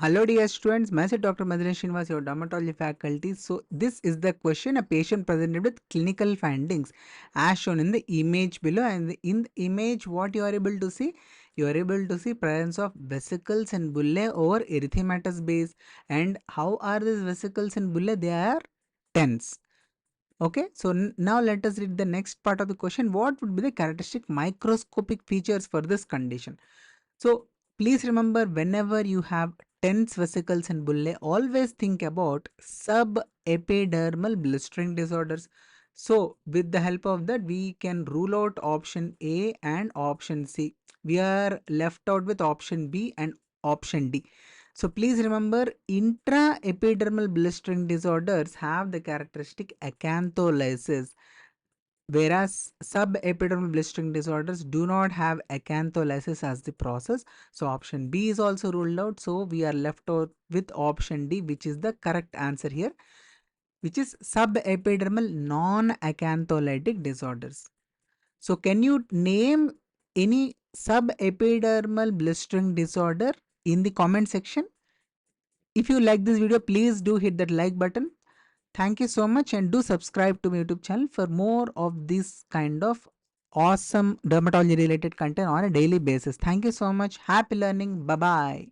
Hello dear students, myself Dr. Maddineni Srinivas, your dermatology faculty. So this is the question: a patient presented with clinical findings as shown in the image below, and in the image what you are able to see? You are able to see presence of vesicles and bullae over erythematous base. And how are these vesicles and bullae? They are dense. Okay, so now let us read the next part of the question. What would be the characteristic microscopic features for this condition? So please remember, whenever you have tense vesicles and bullae, always think about subepidermal blistering disorders. So with the help of that, we can rule out option A and option C. We are left out with option B and option D. So please remember, intraepidermal blistering disorders have the characteristic acantholysis, whereas subepidermal blistering disorders do not have acantholysis as the process. So option B is also ruled out. So we are left out with option D, which is the correct answer here, which is subepidermal non-acantholytic disorders. So can you name any subepidermal blistering disorder in the comment section? If you like this video, please do hit that like button. Thank you so much, and do subscribe to my YouTube channel for more of this kind of awesome dermatology related content on a daily basis. Thank you so much. Happy learning. Bye bye.